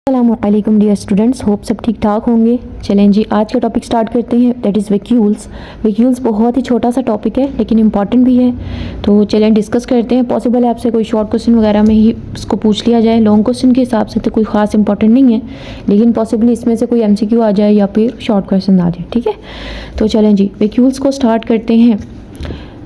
अस्सलामुअलैकुम dear students, hope सब ठीक ठाक होंगे। चलें जी, आज का टॉपिक स्टार्ट करते हैं, दैट इज़ वैक्यूल्स। वैक्यूल्स बहुत ही छोटा सा टॉपिक है लेकिन इंपॉर्टेंट भी है, तो चलें डिस्कस करते हैं। पॉसिबल है आपसे कोई शॉर्ट क्वेश्चन वगैरह में ही इसको पूछ लिया जाए, लॉन्ग क्वेश्चन के हिसाब से तो कोई ख़ास इंपॉर्टेंट नहीं है, लेकिन पॉसिबली इसमें से कोई MCQ आ जाए या फिर शॉर्ट क्वेश्चन आ जाए। ठीक है, तो चलें जी वैक्यूल्स को स्टार्ट करते हैं।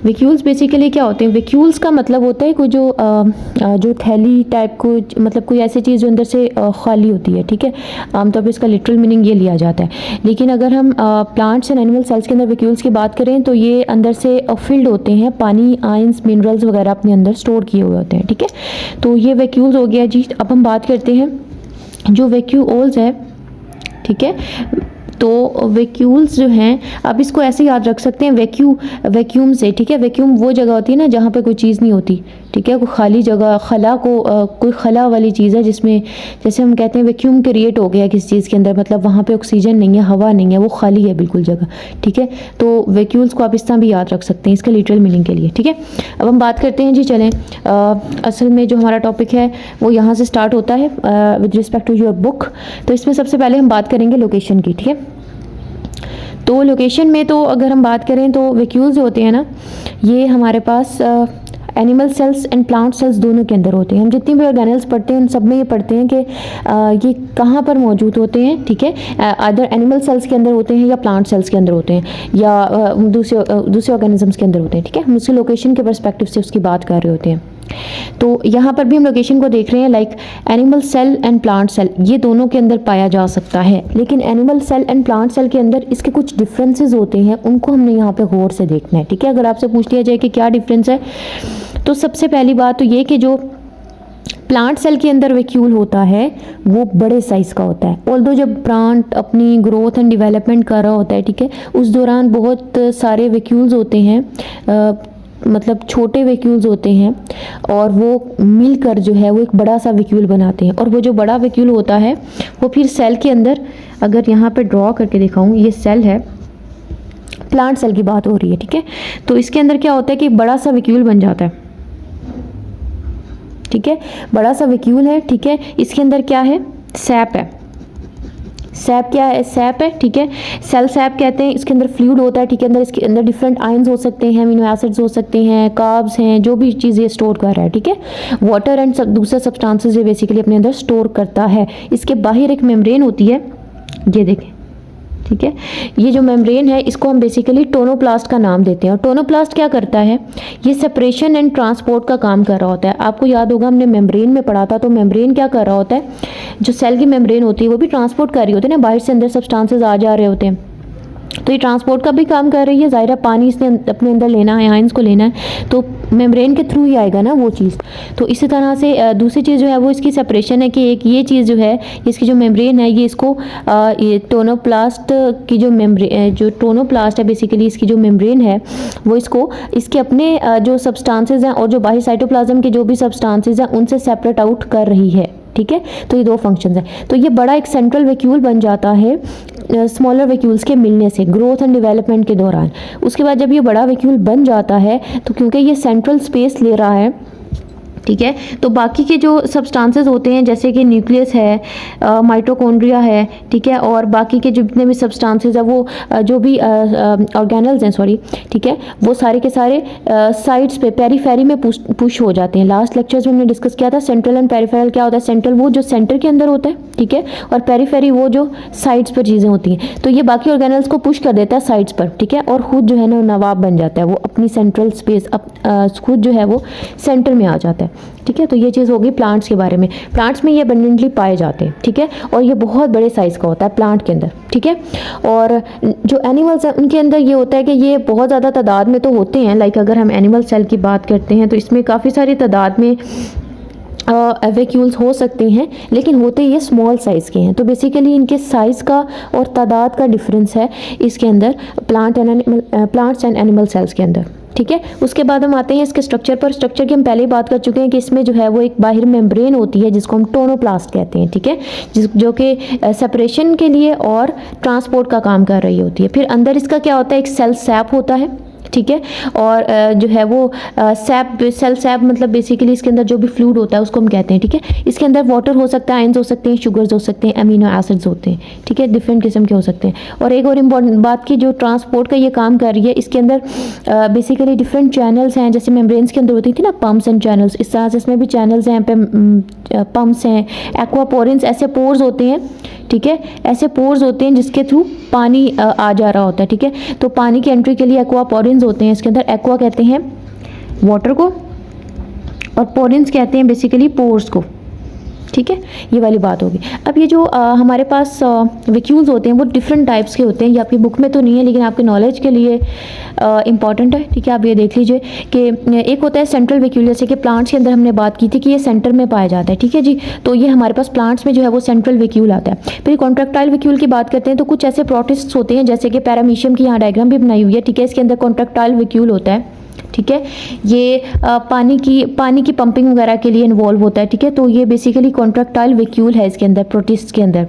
वैक्यूल्स बेसिकली क्या होते हैं? वैक्यूल्स का मतलब होता है कोई जो थैली टाइप को, मतलब कोई ऐसी चीज़ जो अंदर से खाली होती है। ठीक है, आमतौर पर इसका लिटरल मीनिंग ये लिया जाता है, लेकिन अगर हम प्लांट्स एंड एनिमल सेल्स के अंदर वैक्यूल्स की बात करें तो ये अंदर से फिल्ड होते हैं, पानी, आयंस, मिनरल्स वगैरह अपने अंदर स्टोर किए हुए होते हैं। ठीक है, तो ये वैक्यूल्स हो गया जी। अब हम बात करते हैं जो वैक्यूल्स है। ठीक है, तो वैक्यूल्स जो हैं, आप इसको ऐसे याद रख सकते हैं वैक्यूम से। ठीक है, वैक्यूम वो जगह होती है ना जहाँ पे कोई चीज़ नहीं होती। ठीक है, कोई खाली जगह, कोई खला वाली चीज़ है जिसमें, जैसे हम कहते हैं वैक्यूम क्रिएट हो गया किसी चीज़ के अंदर, मतलब वहाँ पे ऑक्सीजन नहीं है, हवा नहीं है, वो खाली है बिल्कुल जगह। ठीक है, तो वैक्यूल्स को आप इस तरह भी याद रख सकते हैं इसके लिटरल मीनिंग के लिए। ठीक है, अब हम बात करते हैं जी। चलें, असल में जो हमारा टॉपिक है वो यहाँ से स्टार्ट होता है with respect to your book. तो इसमें सबसे पहले हम बात करेंगे लोकेशन की। ठीक है, तो लोकेशन में तो अगर हम बात करें तो वैक्यूल्स जो होते हैं ना, ये हमारे पास animal cells and plant cells दोनों के अंदर होते हैं। हम जितनी भी ऑर्गेनल्स पढ़ते हैं उन सब में ये पढ़ते हैं कि ये कहाँ पर मौजूद होते हैं। ठीक है, अदर एनिमल सेल्स के अंदर होते हैं या प्लांट सेल्स के अंदर होते हैं या दूसरे ऑर्गेनिजम्स के अंदर होते हैं। ठीक है, हम उसकी लोकेशन के पर्सपेक्टिव से उसकी बात कर रहे होते हैं। तो यहाँ पर भी हम लोकेशन को देख रहे हैं, like animal cell and plant cell ये दोनों के अंदर पाया जा सकता है, लेकिन animal cell and plant cell के अंदर इसके कुछ डिफरेंसेस होते हैं, उनको हमने यहाँ पे गौर से देखना है। ठीक है, अगर आपसे पूछ लिया जाए कि क्या डिफरेंस है, तो सबसे पहली बात तो ये कि जो प्लांट सेल के अंदर वैक्यूल होता है वो बड़े साइज़ का होता है। ऑल्दो जब प्लांट अपनी ग्रोथ एंड डेवलपमेंट कर रहा होता है, ठीक है, उस दौरान बहुत सारे वैक्यूल्स होते हैं, मतलब छोटे वैक्यूल्स होते हैं, और वो मिलकर जो है वो एक बड़ा सा वैक्यूल बनाते हैं। और वो जो बड़ा वैक्यूल होता है वो फिर सेल के अंदर, अगर यहाँ पे ड्रॉ करके दिखाऊं, ये सेल है, प्लांट सेल की बात हो रही है। ठीक है, तो इसके अंदर क्या होता है कि बड़ा सा वैक्यूल बन जाता है। ठीक है, बड़ा सा वैक्यूल है। ठीक है, इसके अंदर क्या है? सैप है। सैप क्या है? सैप है। ठीक है, सेल सैप कहते हैं। इसके अंदर फ्लूइड होता है। ठीक है, इसके अंदर डिफरेंट आयंस हो सकते हैं, अमीनो एसिड्स हो सकते हैं, कार्ब्स हैं, जो भी चीज़ ये स्टोर कर रहा है। ठीक है, वाटर एंड दूसरे सब्सटेंसेस ये बेसिकली अपने अंदर स्टोर करता है। इसके बाहर एक मेम्ब्रेन होती है, ये देखें। ठीक है, ये जो मेम्ब्रेन है इसको हम बेसिकली टोनोप्लास्ट का नाम देते हैं। और टोनोप्लास्ट क्या करता है? ये सेपरेशन एंड ट्रांसपोर्ट का काम कर रहा होता है। आपको याद होगा हमने मेम्ब्रेन में पढ़ा था, तो मेम्ब्रेन क्या कर रहा होता है? जो सेल की मेम्ब्रेन होती है वो भी ट्रांसपोर्ट कर रही होती है ना, बाहर से अंदर सब्सटेंसेस आ जा रहे होते हैं, तो ये ट्रांसपोर्ट का भी काम कर रही है। ज़ाहिर है पानी इसने अपने अंदर लेना है, आयंस को लेना है, तो मेम्ब्रेन के थ्रू ही आएगा ना वो चीज़। तो इसी तरह से दूसरी चीज़ जो है वो इसकी सेपरेशन है, कि एक ये चीज़ जो है, इसकी जो मेम्ब्रेन है, ये इसको ये टोनोप्लास्ट की जो टोनोप्लास्ट है बेसिकली, इसकी जो मेम्ब्रेन है वो इसको इसके अपने जो सब्सटेंसेस हैं और जो बाहर साइटोप्लाज्म के जो भी सब्सटेंसेस हैं उनसे सेपरेट आउट कर रही है। ठीक है, तो ये दो फंक्शंस हैं। तो ये बड़ा एक सेंट्रल वैक्यूल बन जाता है स्मॉलर वैक्यूल्स के मिलने से, ग्रोथ एंड डेवलपमेंट के दौरान। उसके बाद जब ये बड़ा वैक्यूल बन जाता है तो क्योंकि ये सेंट्रल स्पेस ले रहा है, ठीक है, तो बाकी के जो सब्सटेंसेस होते हैं जैसे कि न्यूक्लियस है, माइटोकॉन्ड्रिया है, ठीक है, और बाकी के जितने भी सब्सटेंसेस है वो जो भी ऑर्गेनल्स हैं, सॉरी, ठीक है, वो सारे के सारे साइड्स पे पेरीफेरी में पुश हो जाते हैं। लास्ट लेक्चर्स में हमने डिस्कस किया था सेंट्रल एंड पेरीफेरल क्या होता है। सेंट्रल वो जो सेंटर के अंदर होता है, ठीक है, और पेरीफेरी वो जो साइड्स पर चीज़ें होती हैं। तो ये बाकी ऑर्गेनल्स को पुश कर देता है साइड्स पर, ठीक है, और खुद जो है ना नवाब बन जाता है, वो अपनी सेंट्रल स्पेस खुद जो है वो सेंटर में आ जाता है। ठीक है, तो ये चीज़ होगी प्लांट्स के बारे में। प्लांट्स में ये अबंडेंटली पाए जाते हैं। ठीक है, और ये बहुत बड़े साइज़ का होता है प्लांट के अंदर। ठीक है, और जो एनिमल्स हैं उनके अंदर ये होता है कि ये बहुत ज़्यादा तादाद में तो होते हैं। लाइक अगर हम एनिमल सेल की बात करते हैं तो इसमें काफ़ी सारी तादाद में वैक्यूल्स हो सकते हैं, लेकिन होते ये स्मॉल साइज़ के हैं। तो बेसिकली इनके साइज़ का और तादाद का डिफरेंस है इसके अंदर प्लांट्स एंड एनिमल सेल्स के अंदर। ठीक है, उसके बाद हम आते हैं इसके स्ट्रक्चर पर। स्ट्रक्चर की हम पहले ही बात कर चुके हैं कि इसमें जो है वो एक बाहर मेम्ब्रेन होती है जिसको हम टोनोप्लास्ट कहते हैं। ठीक है, जो कि सेपरेशन के लिए और ट्रांसपोर्ट का काम कर रही होती है। फिर अंदर इसका क्या होता है? एक सेल सैप होता है। ठीक है। और जो है वो सैप, सेल सैप मतलब बेसिकली इसके अंदर जो भी फ्लूइड होता है उसको हम कहते हैं, ठीक है। इसके अंदर वाटर हो सकता है, आयंस हो सकते हैं, शुगर्स हो सकते हैं, अमीनो एसिड्स होते हैं, ठीक है, डिफरेंट किस्म के हो सकते हैं। और एक और इम्पॉर्टेंट बात की जो ट्रांसपोर्ट का ये काम कर रही है, इसके अंदर बेसिकली डिफरेंट चैनल्स हैं, जैसे मेम्ब्रेन्स के अंदर होती थी ना पम्प्स एंड चैनल्स, इस तरह से इसमें भी चैनल्स हैं, पम्प्स हैं, एक्वापोरेंस, ऐसे पोर्स होते हैं, ठीक है, ऐसे पोर्स होते हैं जिसके थ्रू पानी आ जा रहा होता है, ठीक है। तो पानी की एंट्री के लिए एक्वापोरेंस होते हैं, इसके अंदर एक्वा कहते हैं वाटर को और पोरेंस कहते हैं बेसिकली पोर्स को, ठीक है, ये वाली बात होगी। अब ये जो हमारे पास वैक्यूल्स होते हैं वो डिफरेंट टाइप्स के होते हैं, ये आपकी बुक में तो नहीं है लेकिन आपके नॉलेज के लिए इंपॉर्टेंट है, ठीक है। आप ये देख लीजिए कि एक होता है सेंट्रल वैक्यूल, जैसे कि प्लांट्स के अंदर हमने बात की थी कि ये सेंटर में पाया जाता है, ठीक है जी। तो ये हमारे पास प्लांट्स में जो है वो सेंट्रल वैक्यूल आता है। फिर कॉन्ट्रैक्टाइल वैक्यूल की बात करते हैं तो कुछ ऐसे प्रोटिस्ट्स होते हैं, जैसे कि पैरामीशियम की यहाँ डायग्राम भी बनाई हुई है, ठीक है, इसके अंदर कॉन्ट्रैक्टाइल वैक्यूल होता है, ठीक है। ये पानी की पंपिंग वगैरह के लिए इन्वॉल्व होता है, ठीक है। तो ये बेसिकली कॉन्ट्रैक्टाइल वैक्यूल है इसके अंदर, प्रोटिस्ट के अंदर।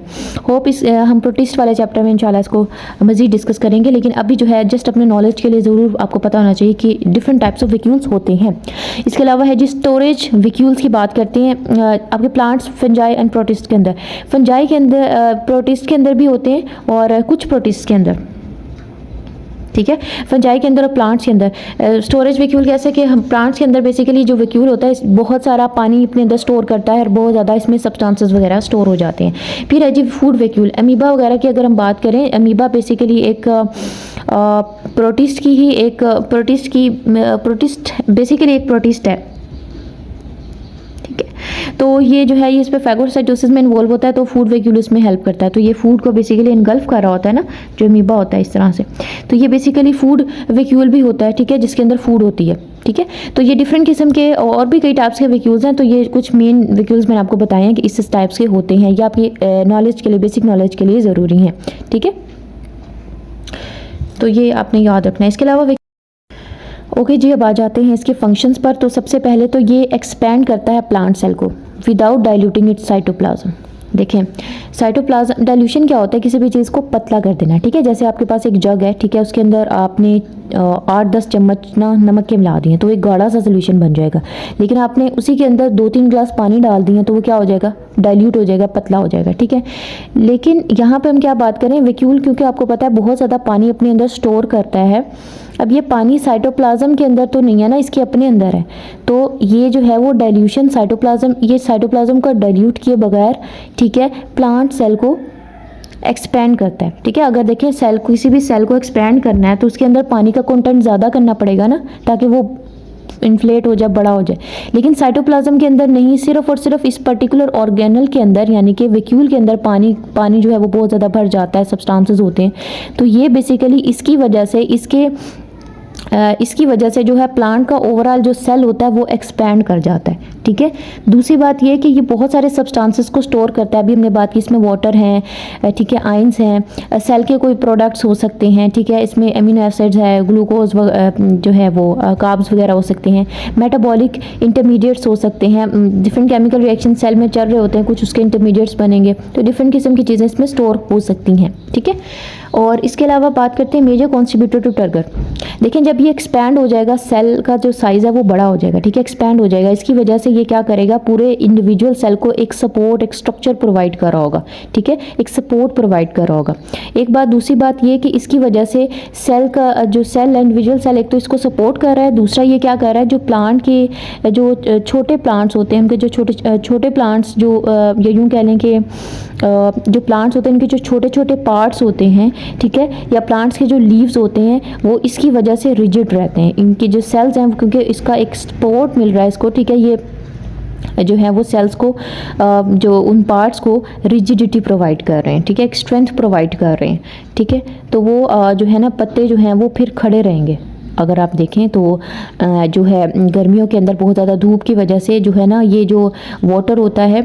होप हम प्रोटिस्ट वाले चैप्टर में इंशाल्लाह इसको मज़ीद डिस्कस करेंगे, लेकिन अभी जो है जस्ट अपने नॉलेज के लिए ज़रूर आपको पता होना चाहिए कि डिफरेंट टाइप्स ऑफ वैक्यूल्स होते हैं। इसके अलावा है जी स्टोरेज वैक्यूल्स की बात करते हैं आपके प्लांट्स, फंजाई एंड प्रोटिस्ट के अंदर। फंजाई के अंदर, प्रोटिस्ट के अंदर भी होते हैं और कुछ प्रोटिस्ट के अंदर, ठीक है, फंजाई के अंदर और प्लांट्स के अंदर। स्टोरेज वैक्यूल कैसे कि हम प्लांट्स के अंदर बेसिकली जो वैक्यूल होता है बहुत सारा पानी अपने अंदर स्टोर करता है और बहुत ज़्यादा इसमें सब्सटेंसेस वगैरह स्टोर हो जाते हैं। फिर है जी फूड वैक्यूल, अमीबा वगैरह की अगर हम बात करें, अमीबा बेसिकली एक प्रोटिस्ट बेसिकली एक प्रोटिस्ट है, तो ये जो है ये इस पर फैगोसाइटोसिस में इन्वॉल्व होता है, तो फूड वैक्यूल इसमें हेल्प करता है। तो ये फूड को बेसिकली इनगल्फ कर रहा होता है ना, जो अमीबा होता है इस तरह से, तो ये बेसिकली फूड वैक्यूल भी होता है, ठीक है, जिसके अंदर फूड होती है, ठीक है। तो ये डिफरेंट किस्म के और भी कई टाइप्स के वैक्यूल्स हैं, तो ये कुछ मेन वैक्यूल्स मैंने आपको बताए हैं कि इस टाइप्स के होते हैं, ये आपकी नॉलेज के लिए, बेसिक नॉलेज के लिए ज़रूरी हैं, ठीक है। तो ये आपने याद रखना है। इसके अलावा ओके जी, अब आ जाते हैं इसके फंक्शंस पर। तो सबसे पहले तो ये एक्सपैंड करता है प्लांट सेल को विदाउट डाइल्यूटिंग इट्स साइटोप्लाज्म। देखें, साइटोप्लाज्म डाइल्यूशन क्या होता है, किसी भी चीज़ को पतला कर देना, ठीक है। जैसे आपके पास एक जग है, ठीक है, उसके अंदर आपने 8-10 चम्मच ना नमक के मिला दिए तो एक गाढ़ा सा सोल्यूशन बन जाएगा, लेकिन आपने उसी के अंदर 2-3 ग्लास पानी डाल दिए तो वो क्या हो जाएगा, डाइल्यूट हो जाएगा, पतला हो जाएगा, ठीक है। लेकिन यहाँ पे हम क्या बात करें, वैक्यूल क्योंकि आपको पता है बहुत ज़्यादा पानी अपने अंदर स्टोर करता है। अब ये पानी साइटोप्लाज्म के अंदर तो नहीं है ना, इसके अपने अंदर है, तो ये जो है वो डाइल्यूशन साइटोप्लाज्म का डाइल्यूट किए बगैर, ठीक है, प्लांट सेल को एक्सपैंड करता है, ठीक है। अगर देखें सेल, किसी भी सेल को एक्सपैंड करना है तो उसके अंदर पानी का कंटेंट ज़्यादा करना पड़ेगा ना, ताकि वो इन्फ्लेट हो जाए, बड़ा हो जाए। लेकिन साइटोप्लाज्म के अंदर नहीं, सिर्फ और सिर्फ इस पर्टिकुलर ऑर्गेनल के अंदर यानी कि वैक्यूल के अंदर पानी जो है वो बहुत ज़्यादा भर जाता है, सब्सटेंसेस होते हैं। तो ये बेसिकली इसकी वजह से जो है प्लांट का ओवरऑल जो सेल होता है वो एक्सपैंड कर जाता है, ठीक है। दूसरी बात ये है कि ये बहुत सारे सब्सटेंसेस को स्टोर करता है। अभी हमने बात की इसमें वाटर हैं, ठीक है, आयंस हैं, सेल के कोई प्रोडक्ट्स हो सकते हैं, ठीक है, इसमें अमीनो एसिड्स है, ग्लूकोज जो है वो कार्ब्स वगैरह हो सकते हैं, मेटाबॉलिक इंटरमीडिएट्स हो सकते हैं, डिफरेंट केमिकल रिएक्शन सेल में चल रहे होते हैं, कुछ उसके इंटरमीडिएट्स बनेंगे, तो डिफरेंट किस्म की चीज़ें इसमें स्टोर हो सकती हैं, ठीक है। और इसके अलावा बात करते हैं मेजर कॉन्ट्रीब्यूटर टू टर्गर। देखें, जब ये एक्सपैंड हो जाएगा, सेल का जो साइज़ है वो बड़ा हो जाएगा, ठीक है, एक्सपैंड हो जाएगा। इसकी वजह से ये क्या करेगा, पूरे इंडिविजुअल सेल को एक सपोर्ट, एक स्ट्रक्चर प्रोवाइड कर रहा होगा, ठीक है, एक सपोर्ट प्रोवाइड कर रहा होगा। एक बात, दूसरी बात ये कि इसकी वजह से सेल का जो सेल, इंडिविजुअल सेल, एक तो इसको सपोर्ट कर रहा है, दूसरा ये क्या कर रहा है, जो प्लांट के जो छोटे प्लांट्स होते हैं, उनके जो छोटे प्लांट्स, जो ये यूँ कह लें कि जो प्लांट्स होते हैं इनके जो छोटे छोटे पार्ट्स होते हैं, ठीक है, या प्लांट्स के जो लीव्स होते हैं वो इसकी वजह से रिजिड रहते हैं। इनके जो सेल्स हैं क्योंकि इसका एक सपोर्ट मिल रहा है इसको, ठीक है, ये जो है वो सेल्स को जो उन पार्ट्स को रिजिडिटी प्रोवाइड कर रहे हैं, ठीक है, एक स्ट्रेंथ प्रोवाइड कर रहे हैं, ठीक है। तो वो जो है ना पत्ते जो हैं वो फिर खड़े रहेंगे। अगर आप देखें तो जो है गर्मियों के अंदर बहुत ज़्यादा धूप की वजह से जो है ना ये जो वाटर होता है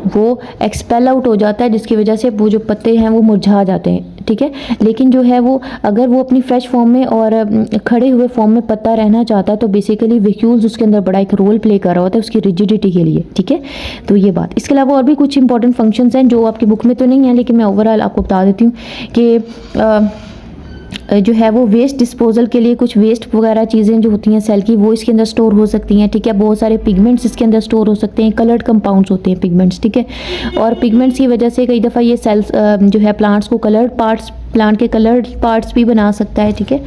वो एक्सपेल आउट हो जाता है, जिसकी वजह से वो जो पत्ते हैं वो मुरझा जाते हैं, ठीक है। लेकिन जो है वो अगर वो अपनी फ्रेश फॉर्म में और खड़े हुए फॉर्म में पत्ता रहना चाहता है तो बेसिकली वैक्यूल्स उसके अंदर बड़ा एक रोल प्ले कर रहा होता है उसकी रिजिडिटी के लिए, ठीक है। तो ये बात, इसके अलावा और भी कुछ इंपॉर्टेंट फंक्शंस हैं जो आपकी बुक में तो नहीं है, लेकिन मैं ओवरऑल आपको बता देती हूँ कि जो है वो वेस्ट डिस्पोजल के लिए कुछ वेस्ट वगैरह चीज़ें जो होती हैं सेल की वो इसके अंदर स्टोर हो सकती हैं, ठीक है। बहुत सारे पिगमेंट्स इसके अंदर स्टोर हो सकते हैं, कलर्ड कंपाउंड्स होते हैं पिगमेंट्स, ठीक है। और पिगमेंट्स की वजह से कई दफ़ा ये सेल्स जो है प्लांट्स को कलर्ड पार्ट्स, प्लांट के कलर्ड पार्ट्स भी बना सकता है, ठीक है।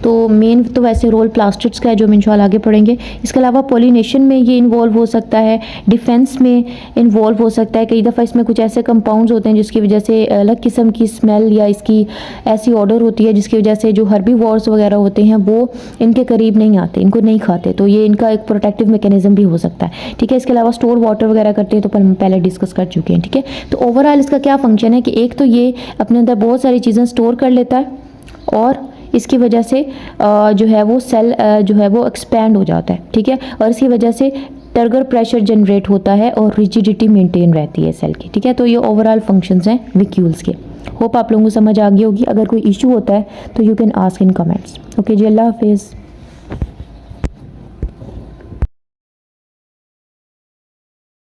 तो मेन तो वैसे रोल प्लास्टिड्स का है जो हम इंशाल्लाह आगे पढ़ेंगे। इसके अलावा पॉलिनेशन में ये इन्वॉल्व हो सकता है, डिफेंस में इन्वॉल्व हो सकता है। कई दफ़ा इसमें कुछ ऐसे कंपाउंड्स होते हैं जिसकी वजह से अलग किस्म की स्मेल या इसकी ऐसी ऑर्डर होती है जिसकी वजह से जो हर्बीवोर्स वगैरह होते हैं वो इनके करीब नहीं आते, इनको नहीं खाते। तो ये इनका एक प्रोटेक्टिव मैकेनिज्म भी हो सकता है, ठीक है। इसके अलावा स्टोर वाटर वगैरह करते हैं तो हम पहले डिस्कस कर चुके हैं, ठीक है। तो ओवरऑल इसका क्या फंक्शन है कि एक तो ये अपने अंदर बहुत सारी चीज़ें स्टोर कर लेता है और इसकी वजह से जो है वो सेल जो है वो एक्सपैंड हो जाता है, ठीक है। और इसकी वजह से टर्गर प्रेशर जनरेट होता है और रिजिडिटी मेंटेन रहती है सेल की, ठीक है। तो ये ओवरऑल फंक्शंस हैं वैक्यूल्स के। होप आप लोगों को समझ आ गई होगी। अगर कोई इशू होता है तो you can ask in comments. Okay जी, अल्लाह हाफिज़।